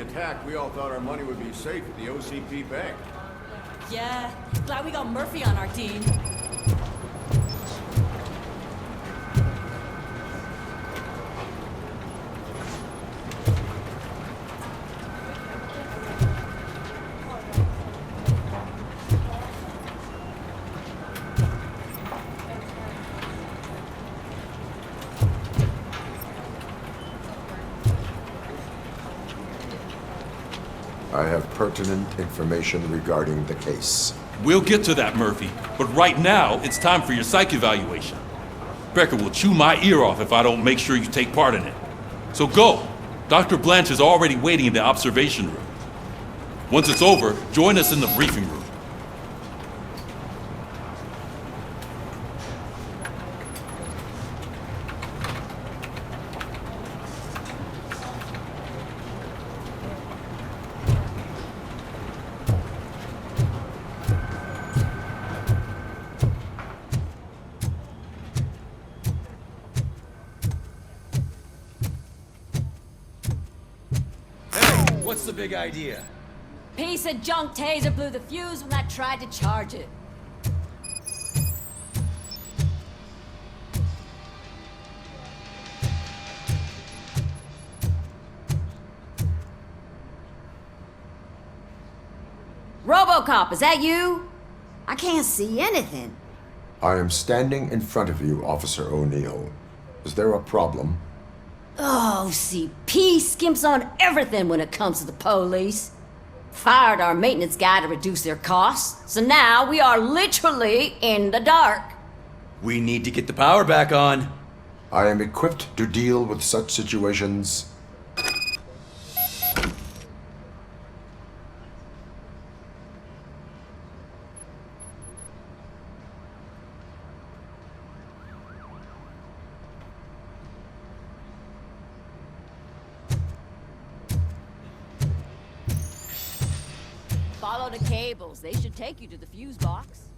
attacked, we all thought our money would be safe at the OCP bank. Yeah, glad we got Murphy on our team. I have pertinent information regarding the case. We'll get to that, Murphy. But right now, it's time for your psych evaluation. Becker will chew my ear off if I don't make sure you take part in it. So go. Dr. Blanche is already waiting in the observation room. Once it's over, join us in the briefing room. What's the big idea? Piece of junk taser blew the fuse when I tried to charge it. Robocop, is that you? I can't see anything. I am standing in front of you, Officer O'Neill. Is there a problem? Oh, CP skimps on everything when it comes to the police. Fired our maintenance guy to reduce their costs, so now we are literally in the dark. We need to get the power back on. I am equipped to deal with such situations. Follow the cables. They should take you to the fuse box.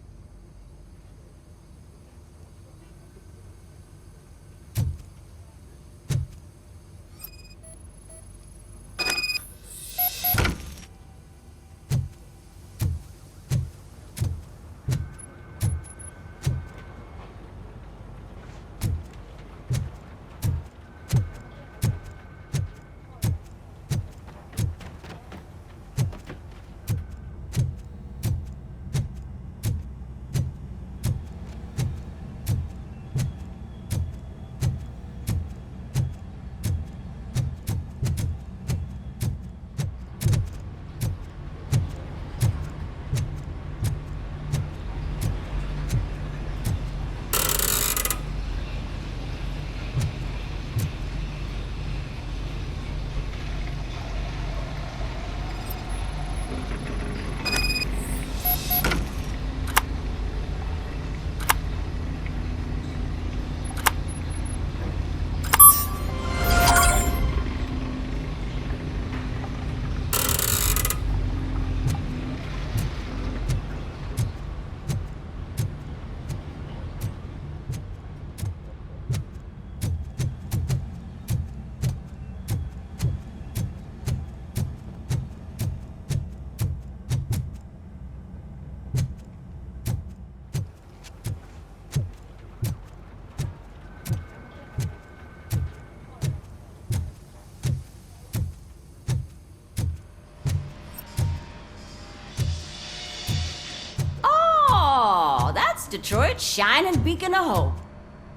Detroit's shining beacon of hope.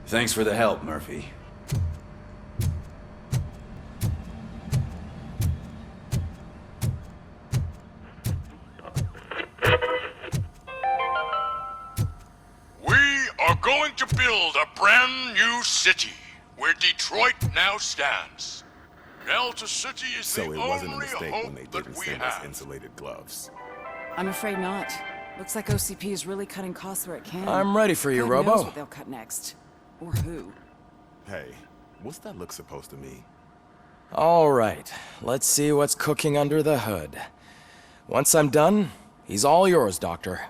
Thanks for the help, Murphy. We are going to build a brand new city where Detroit now stands. Delta City is So the it wasn't a only mistake when they hope that didn't we send us have. insulated gloves. I'm afraid not. Looks like OCP is really cutting costs where it can. I'm ready for you, God Robo. knows what they'll cut next. Or who. Hey, what's that look supposed to mean? All right, let's see what's cooking under the hood. Once I'm done, he's all yours, Doctor.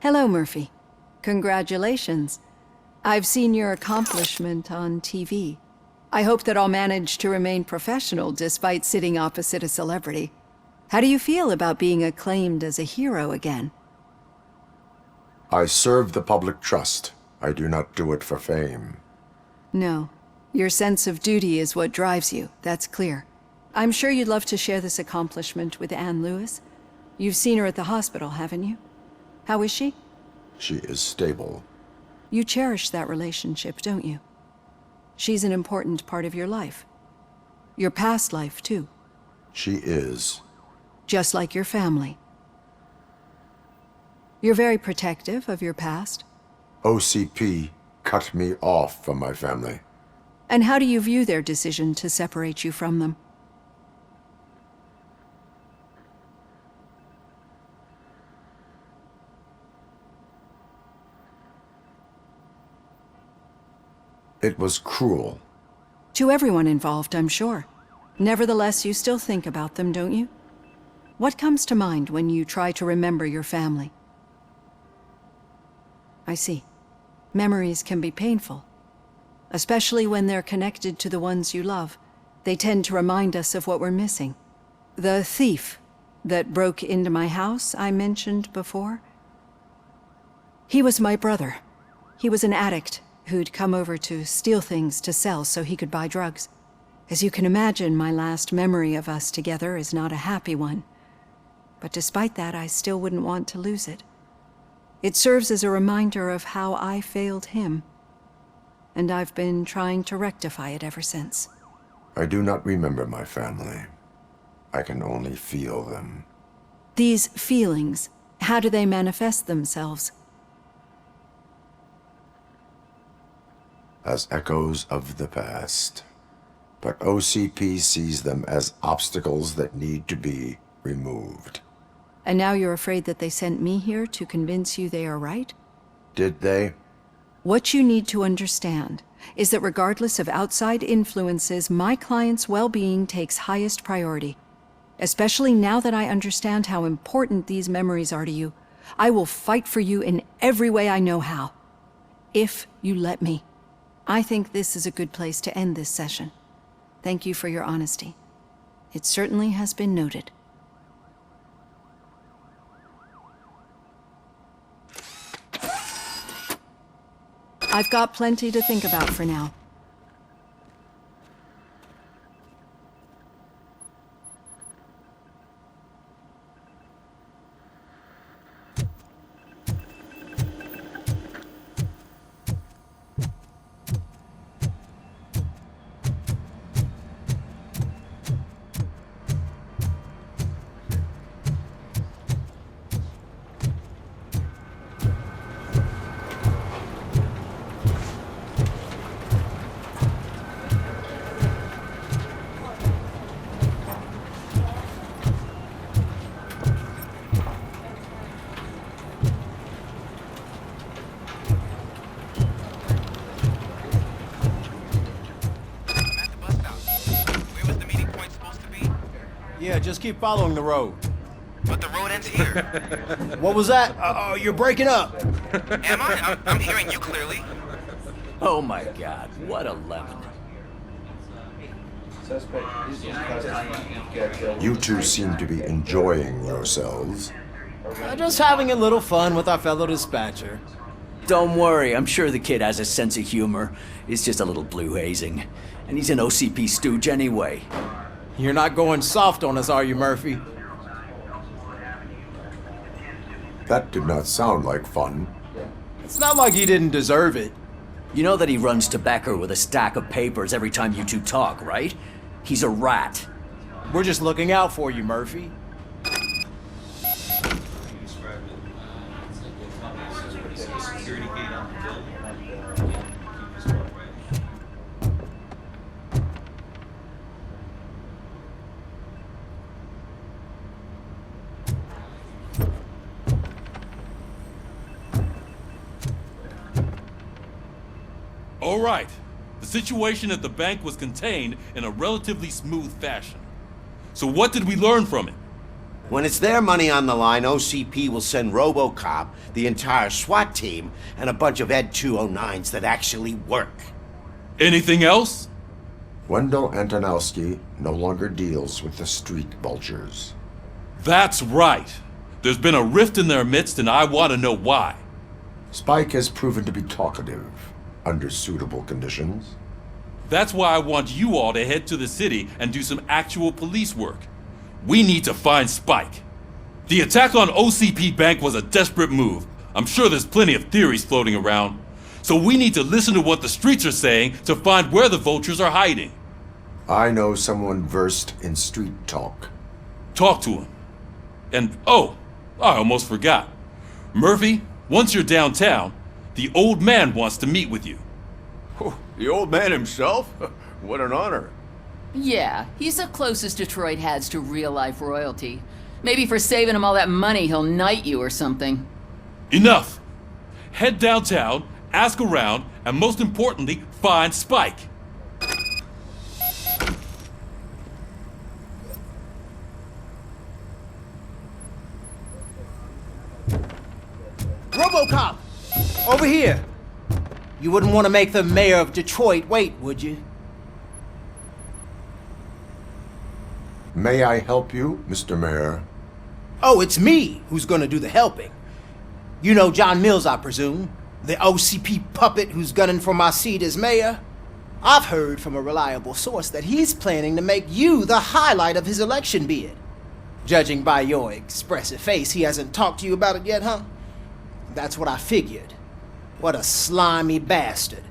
Hello, Murphy. Congratulations. I've seen your accomplishment on TV. I hope that I'll manage to remain professional despite sitting opposite a celebrity. How do you feel about being acclaimed as a hero again? I serve the public trust. I do not do it for fame. No. Your sense of duty is what drives you, that's clear. I'm sure you'd love to share this accomplishment with Anne Lewis. You've seen her at the hospital, haven't you? How is she? She is stable. You cherish that relationship, don't you? She's an important part of your life. Your past life, too. She is. Just like your family. You're very protective of your past. OCP cut me off from my family. And how do you view their decision to separate you from them? It was cruel. To everyone involved, I'm sure. Nevertheless, you still think about them, don't you? What comes to mind when you try to remember your family? I see. Memories can be painful. Especially when they're connected to the ones you love. They tend to remind us of what we're missing. The thief that broke into my house I mentioned before? He was my brother. He was an addict who'd come over to steal things to sell so he could buy drugs. As you can imagine, my last memory of us together is not a happy one. But despite that, I still wouldn't want to lose it. It serves as a reminder of how I failed him. And I've been trying to rectify it ever since. I do not remember my family. I can only feel them. These feelings, how do they manifest themselves? As echoes of the past. But OCP sees them as obstacles that need to be removed. And now you're afraid that they sent me here to convince you they are right? Did they? What you need to understand is that regardless of outside influences, my client's well-being takes highest priority. Especially now that I understand how important these memories are to you, I will fight for you in every way I know how. If you let me. I think this is a good place to end this session. Thank you for your honesty. It certainly has been noted. I've got plenty to think about for now. Yeah, just keep following the road. But the road ends here. What was that? Oh, you're breaking up. Am I? I'm hearing you clearly. Oh my god, what a lemon. You two seem to be enjoying yourselves. Just having a little fun with our fellow dispatcher. Don't worry, I'm sure the kid has a sense of humor. It's just a little blue hazing. And he's an OCP stooge anyway. You're not going soft on us, are you, Murphy? That did not sound like fun. It's not like he didn't deserve it. You know that he runs to Becker with a stack of papers every time you two talk, right? He's a rat. We're just looking out for you, Murphy. All right. The situation at the bank was contained in a relatively smooth fashion. So what did we learn from it? When it's their money on the line, OCP will send Robocop, the entire SWAT team, and a bunch of Ed 209s that actually work. Anything else? Wendell Antonowski no longer deals with the street vultures. That's right. There's been a rift in their midst, and I want to know why. Spike has proven to be talkative under suitable conditions. That's why I want you all to head to the city and do some actual police work. We need to find Spike. The attack on OCP Bank was a desperate move. I'm sure there's plenty of theories floating around. So we need to listen to what the streets are saying to find where the vultures are hiding. I know someone versed in street talk. Talk to him. And oh, I almost forgot. Murphy, once you're downtown, the old man wants to meet with you. Oh, the old man himself? What an honor. Yeah, he's the closest Detroit has to real-life royalty. Maybe for saving him all that money, he'll knight you or something. Enough! Head downtown, ask around, and most importantly, find Spike. Robocop! Over here! You wouldn't want to make the mayor of Detroit wait, would you? May I help you, Mr. Mayor? Oh, it's me who's gonna do the helping. You know John Mills, I presume? The OCP puppet who's gunning for my seat as mayor? I've heard from a reliable source that he's planning to make you the highlight of his election bid. Judging by your expressive face, he hasn't talked to you about it yet, huh? That's what I figured. What a slimy bastard.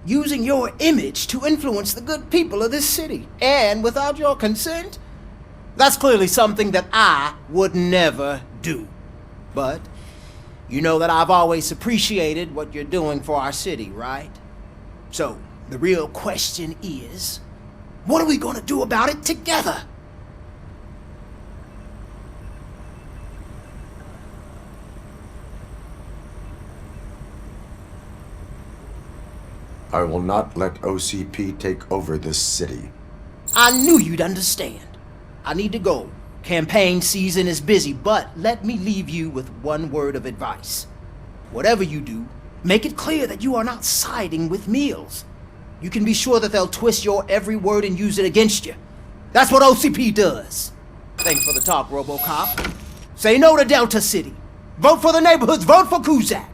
Using your image to influence the good people of this city, and without your consent? That's clearly something that I would never do. But you know that I've always appreciated what you're doing for our city, right? So, the real question is, what are we gonna do about it together? I will not let OCP take over this city. I knew you'd understand. I need to go. Campaign season is busy, but let me leave you with one word of advice. Whatever you do, make it clear that you are not siding with Mills. You can be sure that they'll twist your every word and use it against you. That's what OCP does. Thanks for the talk, Robocop. Say no to Delta City. Vote for the neighborhoods. Vote for Kuzak.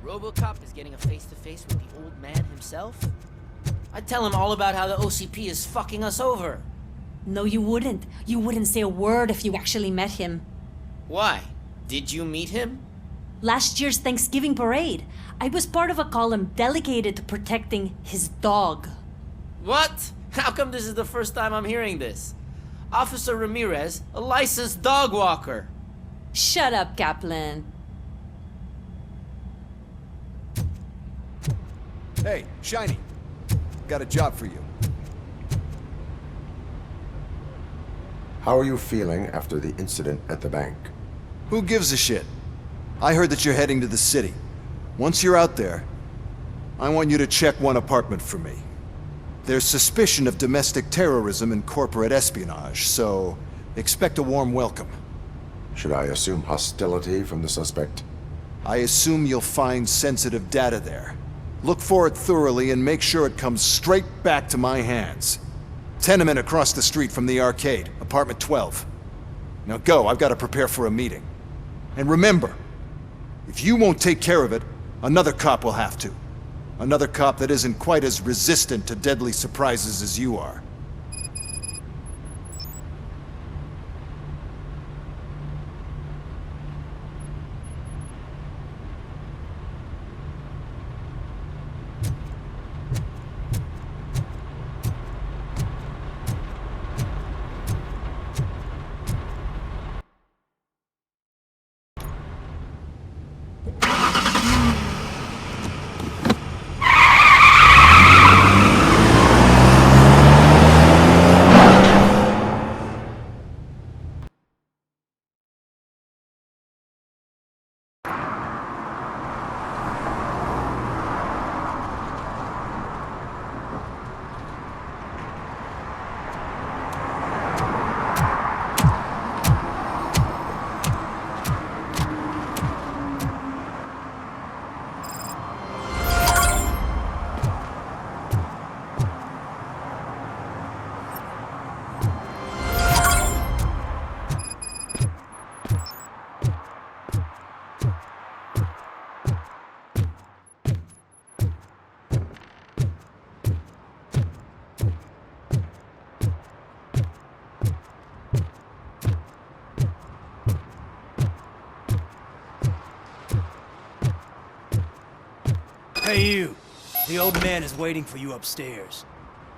Robocop is getting a face-to-face with the old man himself? I'd tell him all about how the OCP is fucking us over. No, you wouldn't. You wouldn't say a word if you actually met him. Why? Did you meet him? Last year's Thanksgiving parade, I was part of a column dedicated to protecting his dog. What? How come this is the first time I'm hearing this? Officer Ramirez, a licensed dog walker. Shut up, Kaplan. Hey, Shiny. Got a job for you. How are you feeling after the incident at the bank? Who gives a shit? I heard that you're heading to the city. Once you're out there, I want you to check one apartment for me. There's suspicion of domestic terrorism and corporate espionage, so expect a warm welcome. Should I assume hostility from the suspect? I assume you'll find sensitive data there. Look for it thoroughly and make sure it comes straight back to my hands. Tenement across the street from the arcade, apartment 12. Now go, I've got to prepare for a meeting. And remember, if you won't take care of it, another cop will have to. Another cop that isn't quite as resistant to deadly surprises as you are. Hey, you. The old man is waiting for you upstairs.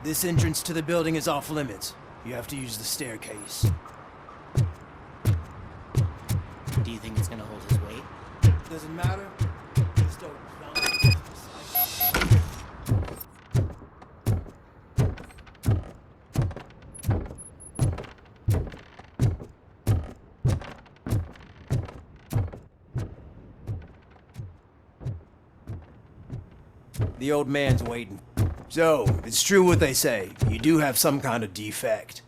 This entrance to the building is off limits. You have to use the staircase. Do you think it's gonna hold his weight? Doesn't matter. Just don't jump. The old man's waiting. So, it's true what they say. You do have some kind of defect.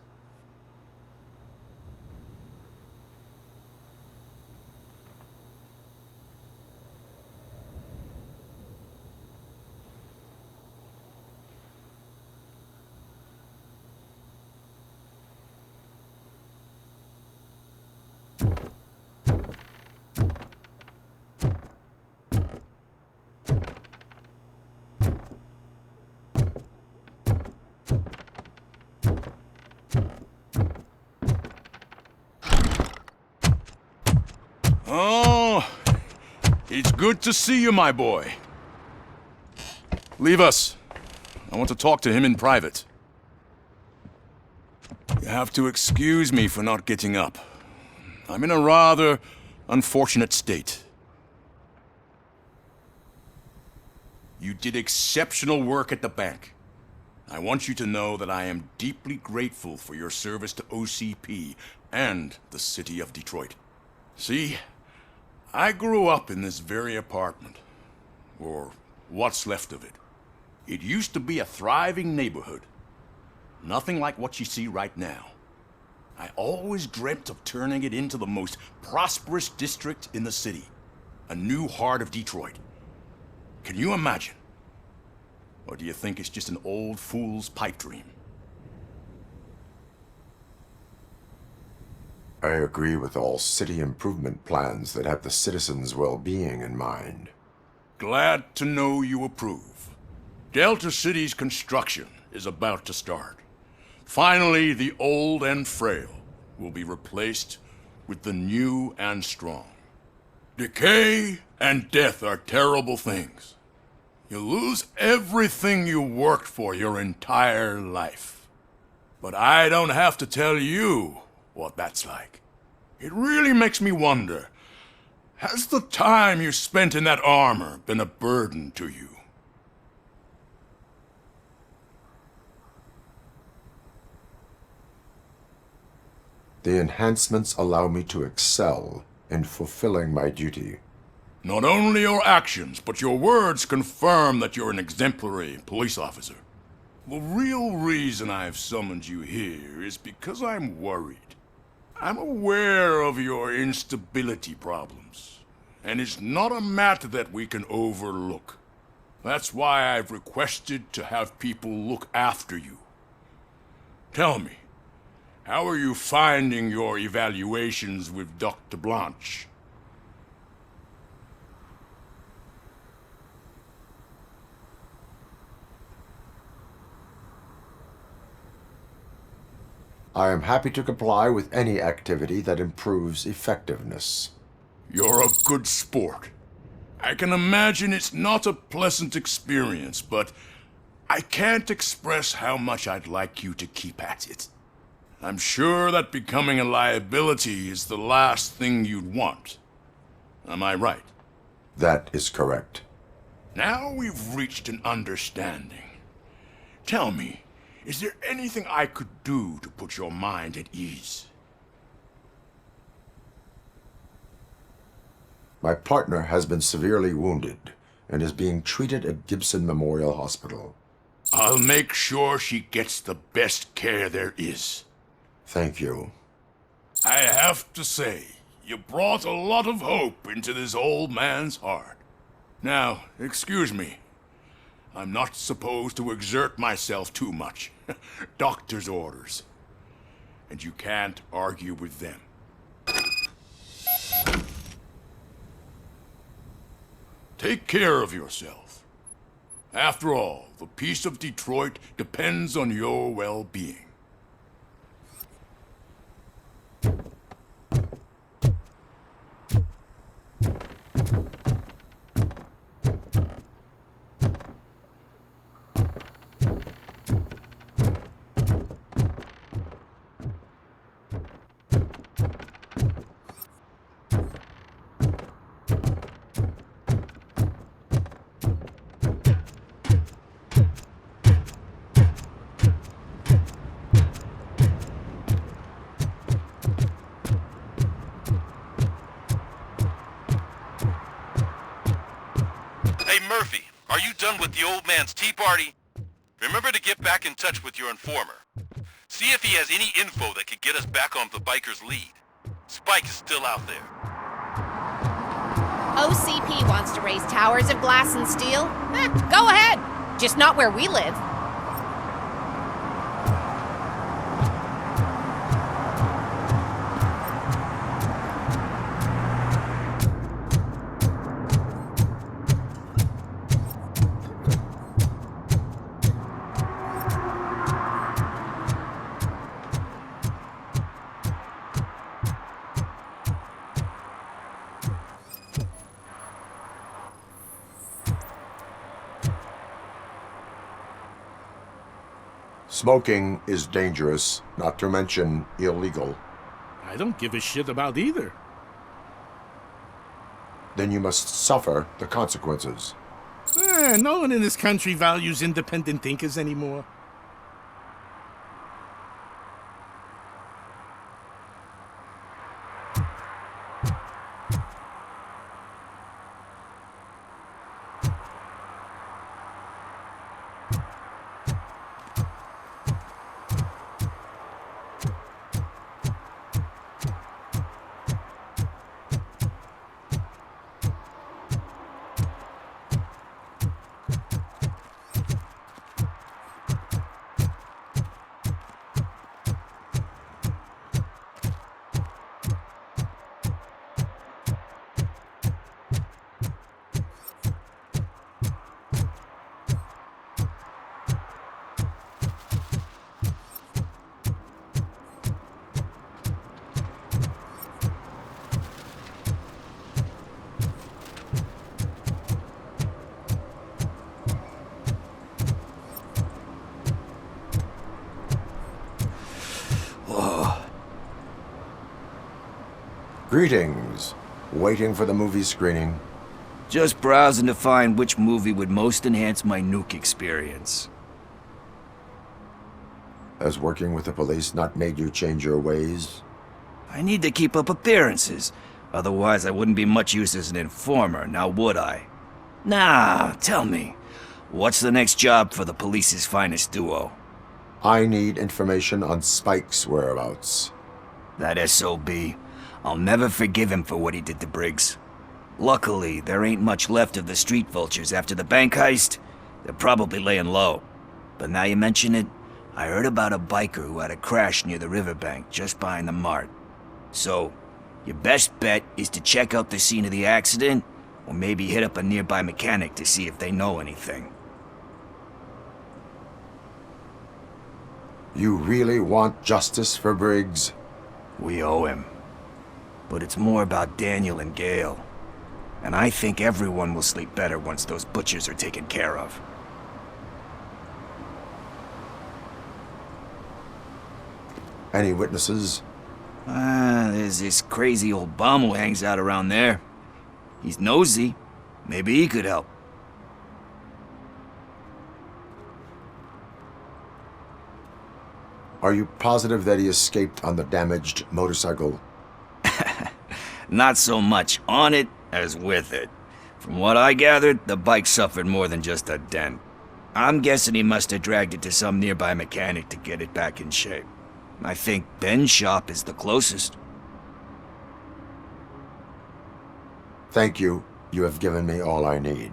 Oh, it's good to see you, my boy. Leave us. I want to talk to him in private. You have to excuse me for not getting up. I'm in a rather unfortunate state. You did exceptional work at the bank. I want you to know that I am deeply grateful for your service to OCP and the city of Detroit. See, I grew up in this very apartment, or what's left of it. It used to be a thriving neighborhood. Nothing like what you see right now. I always dreamt of turning it into the most prosperous district in the city. A new heart of Detroit. Can you imagine? Or do you think it's just an old fool's pipe dream? I agree with all city improvement plans that have the citizens' well-being in mind. Glad to know you approve. Delta City's construction is about to start. Finally, the old and frail will be replaced with the new and strong. Decay and death are terrible things. You lose everything you worked for your entire life. But I don't have to tell you what that's like. It really makes me wonder, has the time you spent in that armor been a burden to you? The enhancements allow me to excel in fulfilling my duty. Not only your actions, but your words confirm that you're an exemplary police officer. The real reason I've summoned you here is because I'm worried. I'm aware of your instability problems, and it's not a matter that we can overlook. That's why I've requested to have people look after you. Tell me, how are you finding your evaluations with Dr. Blanche? I am happy to comply with any activity that improves effectiveness. You're a good sport. I can imagine it's not a pleasant experience, but I can't express how much I'd like you to keep at it. I'm sure that becoming a liability is the last thing you'd want. Am I right? That is correct. Now we've reached an understanding. Tell me, is there anything I could do to put your mind at ease? My partner has been severely wounded and is being treated at Gibson Memorial Hospital. I'll make sure she gets the best care there is. Thank you. I have to say, you brought a lot of hope into this old man's heart. Now, excuse me. I'm not supposed to exert myself too much. Doctor's orders. And you can't argue with them. Take care of yourself. After all, the peace of Detroit depends on your well-being. Murphy, are you done with the old man's tea party? Remember to get back in touch with your informer. See if he has any info that could get us back on the biker's lead. Spike is still out there. OCP wants to raise towers of glass and steel? Go ahead. Just not where we live. Smoking is dangerous, not to mention illegal. I don't give a shit about either. Then you must suffer the consequences. No one in this country values independent thinkers anymore. Greetings. Waiting for the movie screening. Just browsing to find which movie would most enhance my nuke experience. Has working with the police not made you change your ways? I need to keep up appearances. Otherwise, I wouldn't be much use as an informer, now would I? Nah, tell me. What's the next job for the police's finest duo? I need information on Spike's whereabouts. That SOB. I'll never forgive him for what he did to Briggs. Luckily, there ain't much left of the street vultures after the bank heist. They're probably laying low. But now you mention it, I heard about a biker who had a crash near the riverbank just behind the mart. So, your best bet is to check out the scene of the accident, or maybe hit up a nearby mechanic to see if they know anything. You really want justice for Briggs? We owe him. But it's more about Daniel and Gale. And I think everyone will sleep better once those butchers are taken care of. Any witnesses? There's this crazy old bum who hangs out around there. He's nosy. Maybe he could help. Are you positive that he escaped on the damaged motorcycle? Not so much on it as with it. From what I gathered, the bike suffered more than just a dent. I'm guessing he must have dragged it to some nearby mechanic to get it back in shape. I think Ben's shop is the closest. Thank you. You have given me all I need.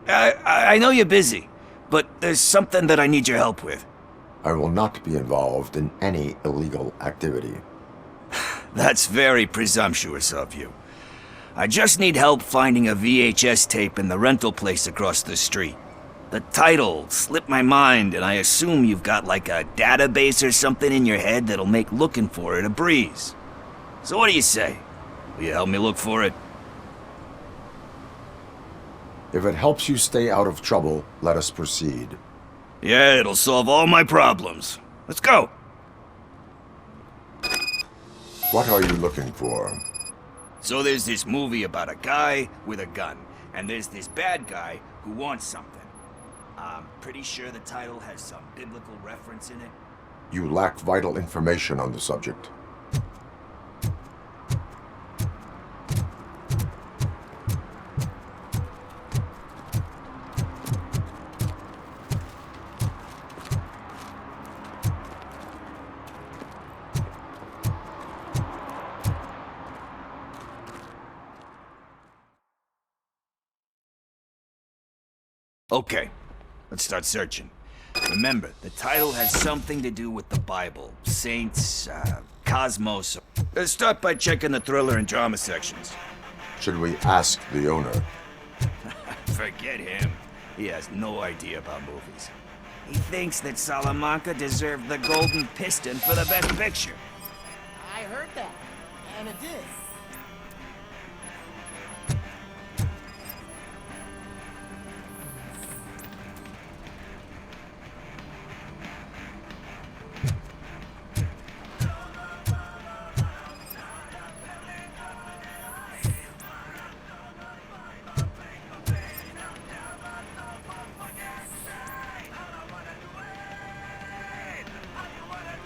I know you're busy, but there's something that I need your help with. I will not be involved in any illegal activity. That's very presumptuous of you. I just need help finding a VHS tape in the rental place across the street. The title slipped my mind, and I assume you've got like a database or something in your head that'll make looking for it a breeze. So what do you say? Will you help me look for it? If it helps you stay out of trouble, let us proceed. Yeah, it'll solve all my problems. Let's go! What are you looking for? So there's this movie about a guy with a gun, and there's this bad guy who wants something. I'm pretty sure the title has some biblical reference in it. You lack vital information on the subject. Okay, let's start searching. Remember, the title has something to do with the Bible, saints, cosmos. Let's start by checking the thriller and drama sections. Should we ask the owner? Forget him. He has no idea about movies. He thinks that Salamanca deserved the Golden Piston for the Best Picture. I heard that, and it did.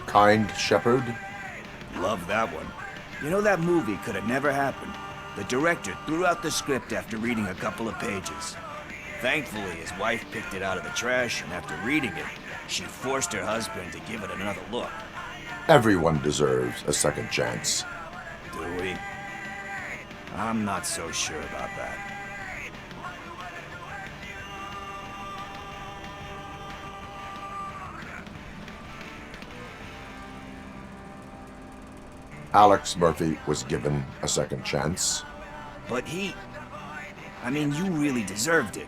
Kind Shepherd? Love that one. You know, that movie could have never happened. The director threw out the script after reading a couple of pages. Thankfully, his wife picked it out of the trash, and after reading it, she forced her husband to give it another look. Everyone deserves a second chance. Do we? I'm not so sure about that. Alex Murphy was given a second chance. But I mean, you really deserved it.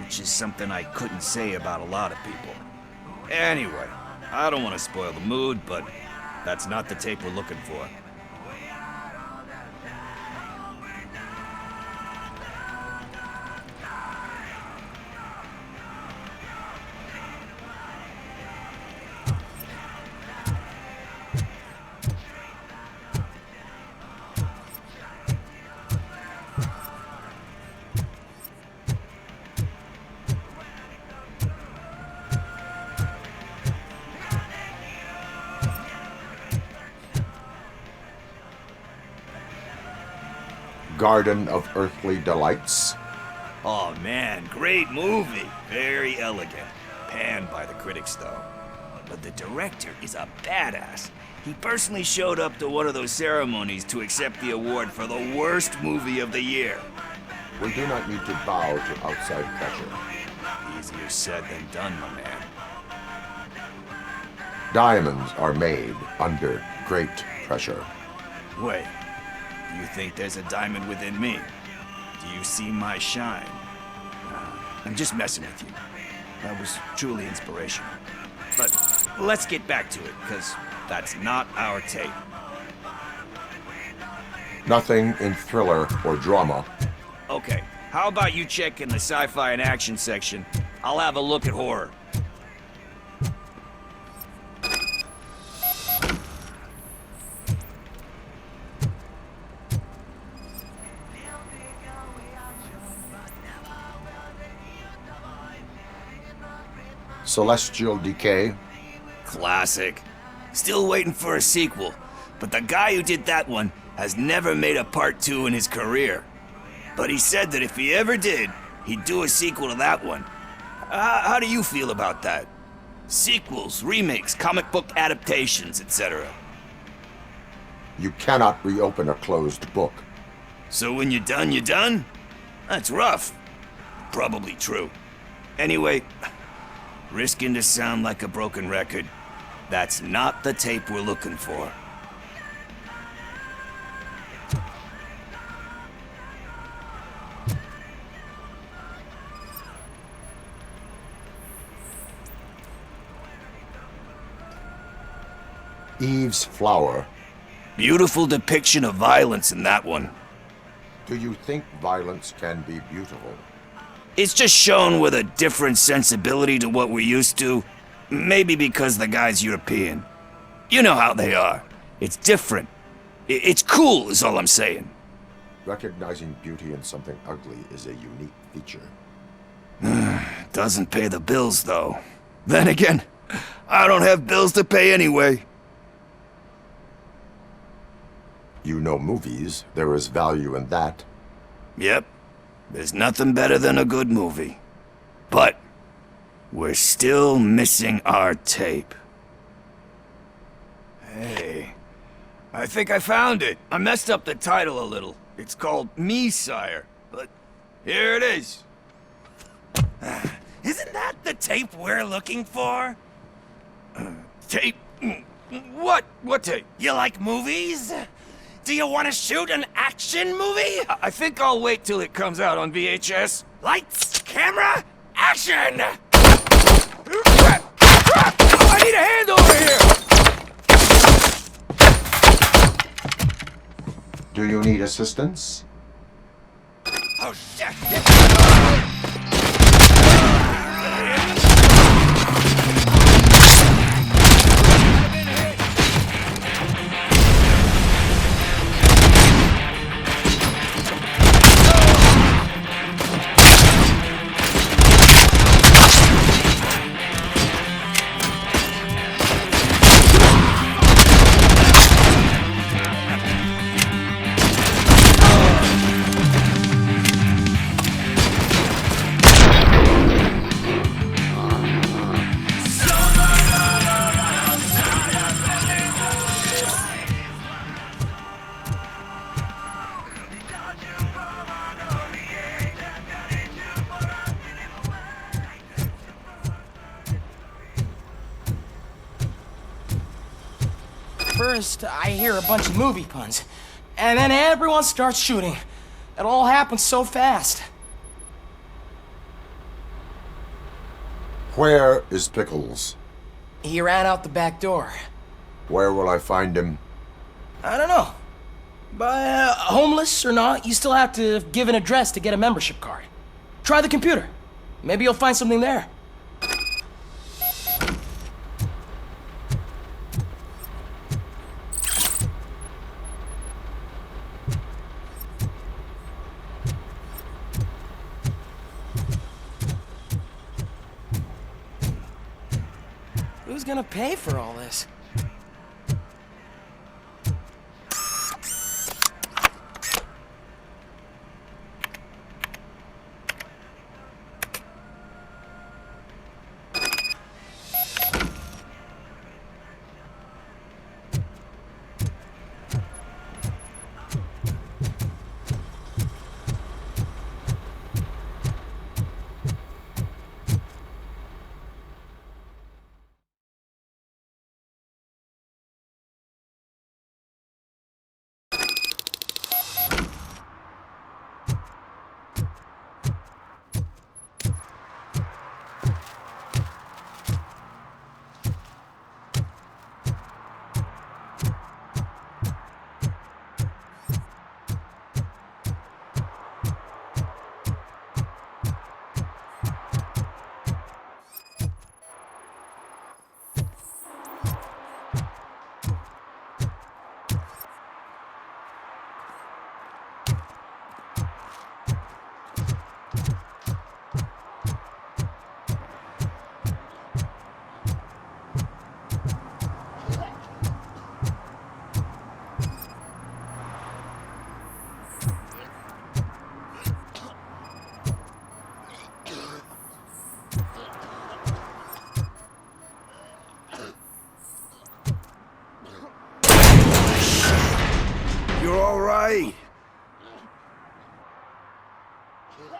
Which is something I couldn't say about a lot of people. Anyway, I don't want to spoil the mood, but that's not the tape we're looking for. Garden of Earthly Delights. Oh man, great movie. Very elegant. Panned by the critics though. But the director is a badass. He personally showed up to one of those ceremonies to accept the award for the worst movie of the year. We do not need to bow to outside pressure. Easier said than done, my man. Diamonds are made under great pressure. Wait, do you think there's a diamond within me? Do you see my shine? I'm just messing with you. That was truly inspirational. But let's get back to it, because that's not our tape. Nothing in thriller or drama. Okay, how about you check in the sci-fi and action section? I'll have a look at horror. Celestial Decay. Classic. Still waiting for a sequel, but the guy who did that one has never made a part 2 in his career. But he said that if he ever did, he'd do a sequel to that one. How do you feel about that? Sequels, remakes, comic book adaptations, etc. You cannot reopen a closed book. So when you're done, you're done? That's rough. Probably true. Anyway, risking to sound like a broken record, that's not the tape we're looking for. Eve's Flower. Beautiful depiction of violence in that one. Do you think violence can be beautiful? It's just shown with a different sensibility to what we're used to. Maybe because the guy's European. You know how they are. It's different. It's cool, is all I'm saying. Recognizing beauty in something ugly is a unique feature. Doesn't pay the bills, though. Then again, I don't have bills to pay anyway. You know movies. There is value in that. Yep. There's nothing better than a good movie. But we're still missing our tape. Hey, I think I found it. I messed up the title a little. It's called Me, Sire. But here it is. tape we're looking for? Tape? What? What tape? You like movies? Do you want to shoot an action movie? I think I'll wait till it comes out on VHS. Lights, camera, action! I need a hand over here! Do you need assistance? Oh, shit! First, I hear a bunch of movie puns, and then everyone starts shooting. It all happens so fast. Where is Pickles? He ran out the back door. Where will I find him? I don't know. But homeless or not, you still have to give an address to get a membership card. Try the computer. Maybe you'll find something there. Who's gonna pay for all this? You're all right.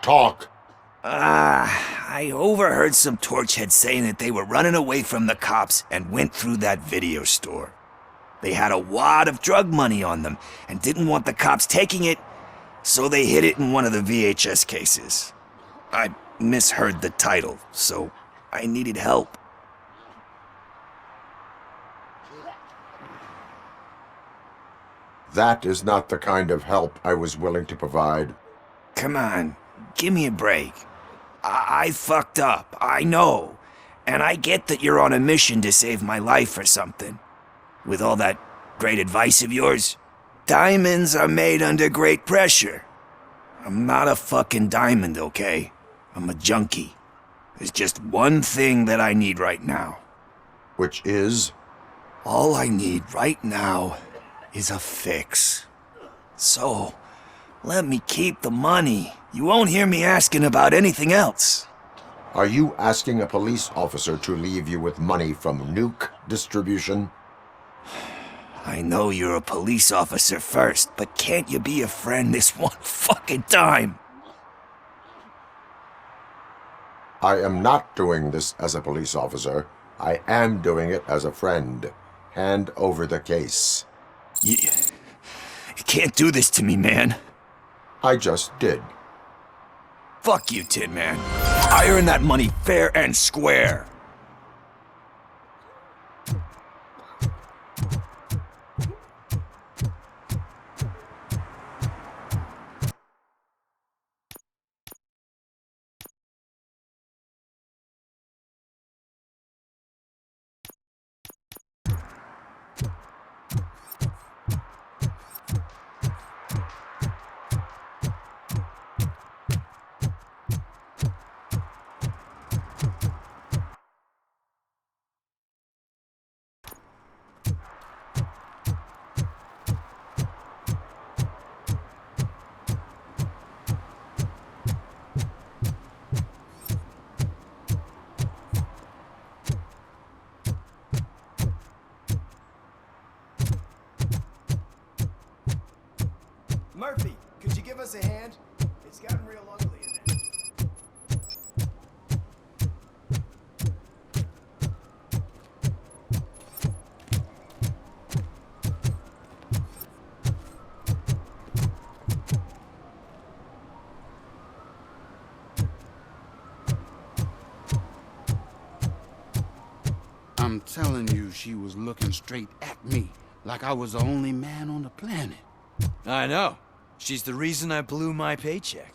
Talk. I overheard some torchheads saying that they were running away from the cops and went through that video store. They had a wad of drug money on them and didn't want the cops taking it, so they hid it in one of the VHS cases. I misheard the title, so I needed help. That is not the kind of help I was willing to provide. Come on, give me a break. I fucked up, I know. And I get that you're on a mission to save my life or something. With all that great advice of yours, diamonds are made under great pressure. I'm not a fucking diamond, okay? I'm a junkie. There's just one thing that I need right now. Which is? All I need right now is a fix. So, let me keep the money. You won't hear me asking about anything else. Are you asking a police officer to leave you with money from nuke distribution? I know you're a police officer first, but can't you be a friend this one fucking time? I am not doing this as a police officer. I am doing it as a friend. Hand over the case. You can't do this to me, man. I just did. Fuck you, Tin Man. I earned that money fair and square. Murphy, could you give us a hand? It's gotten real ugly in there. I'm telling you, she was looking straight at me, like I was the only man on the planet. I know. She's the reason I blew my paycheck.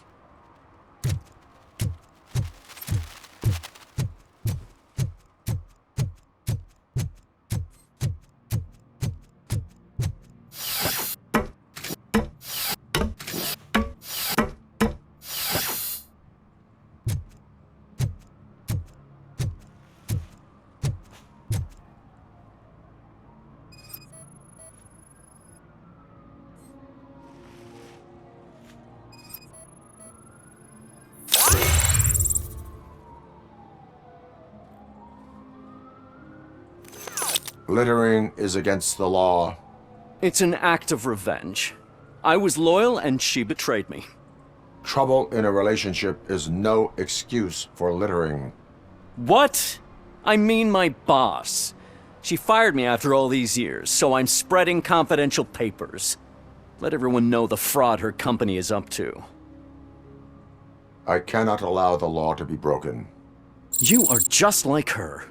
Littering is against the law. It's an act of revenge. I was loyal and she betrayed me. Trouble in a relationship is no excuse for littering. What? I mean my boss. She fired me after all these years, so I'm spreading confidential papers. Let everyone know the fraud her company is up to. I cannot allow the law to be broken. You are just like her.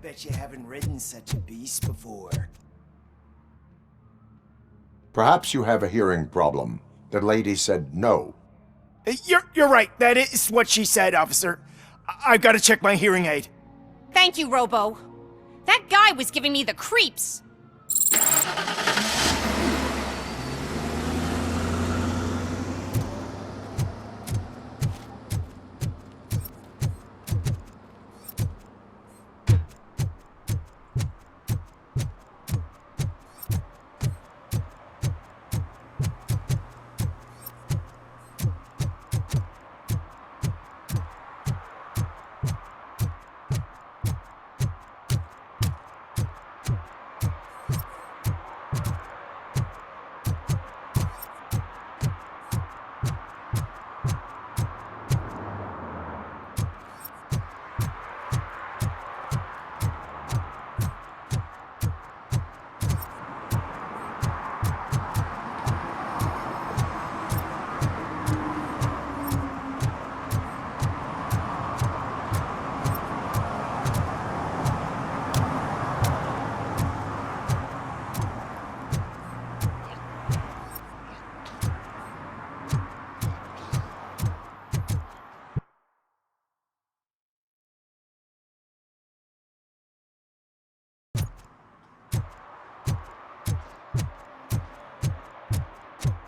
bet you haven't ridden such a beast before. Perhaps you have a hearing problem. The lady said no. You're right. That is what she said, officer. I've got to check my hearing aid. Thank you, Robo. That guy was giving me the creeps.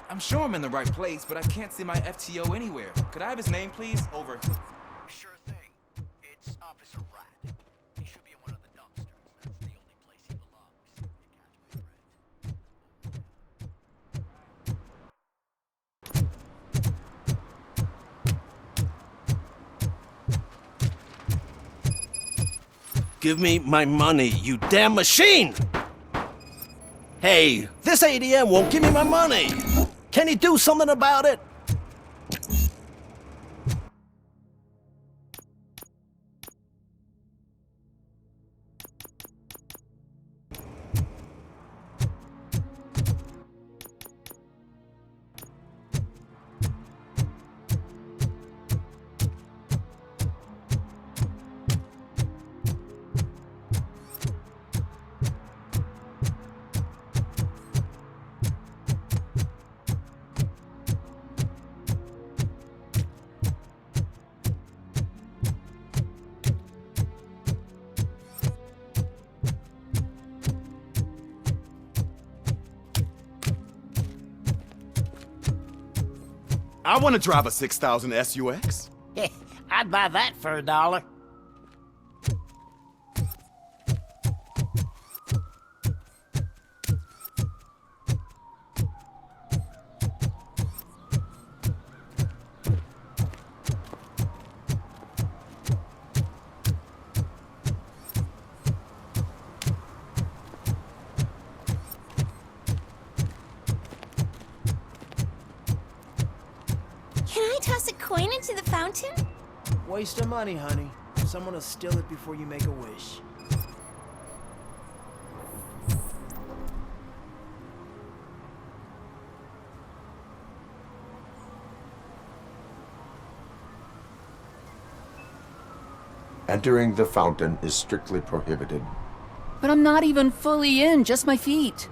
I'm sure I'm in the right place, but I can't see my FTO anywhere. Could I have his name, please? Over. Sure thing. It's Officer Rat. He should be in one of the dumpsters. That's the only place he belongs. Give me my money, you damn machine! Hey, this ADM won't give me my money! Can you do something about it? I want to drive a 6000 SUX. I'd buy that for $1. Can I toss a coin into the fountain? Waste of money, honey. Someone will steal it before you make a wish. Entering the fountain is strictly prohibited. But I'm not even fully in, just my feet.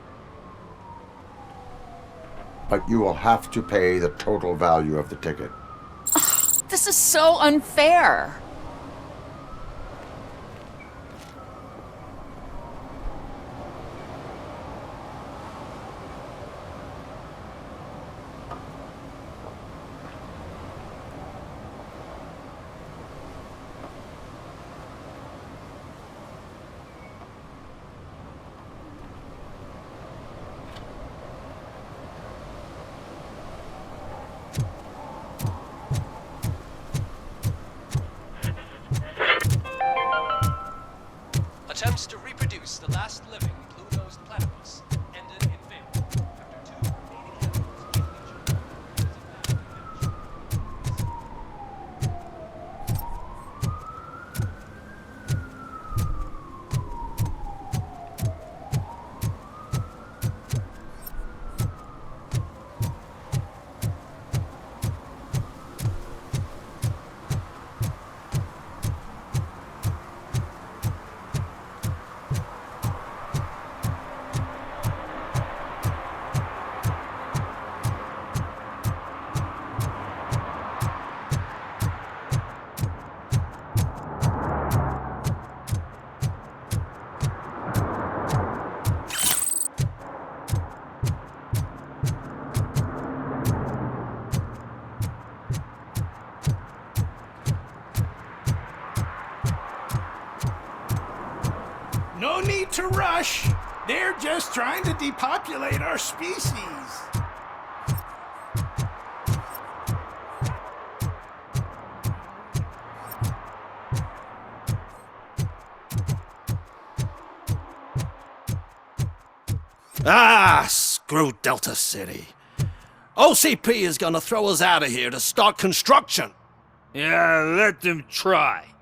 But you will have to pay the total value of the ticket. This is so unfair. We're just trying to depopulate our species. Ah, screw Delta City. OCP is gonna throw us out of here to start construction. Yeah, let them try.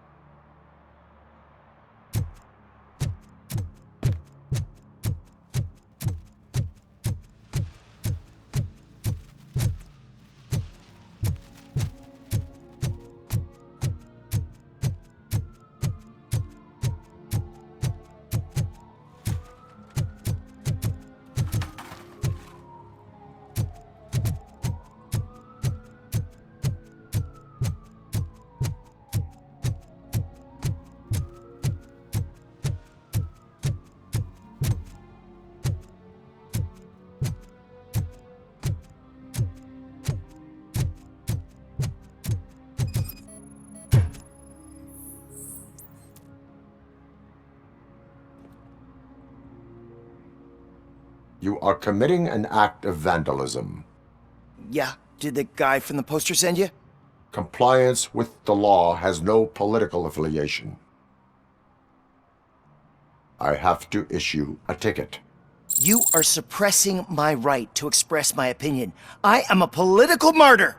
You are committing an act of vandalism. Yeah, did the guy from the poster send you? Compliance with the law has no political affiliation. I have to issue a ticket. You are suppressing my right to express my opinion. I am a political martyr!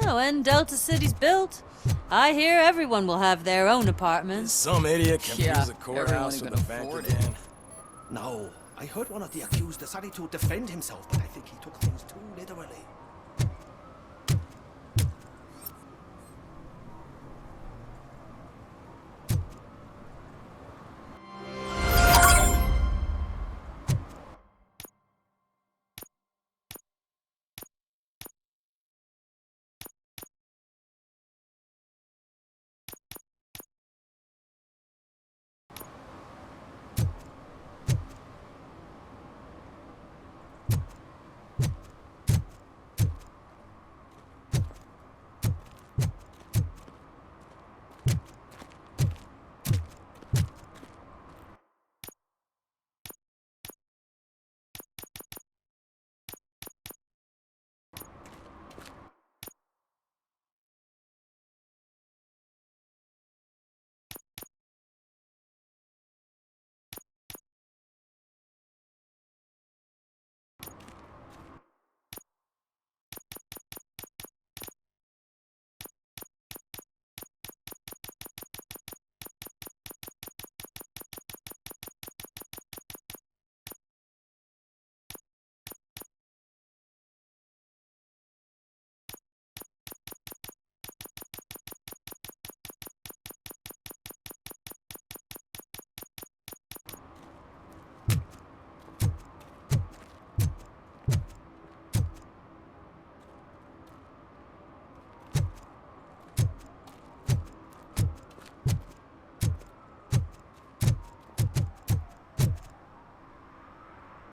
When Delta City's built, I hear everyone will have their own apartment. Some idiot confused the courthouse everyone with can a bank afford again. No, I heard one of the accused decided to defend himself, but I think he took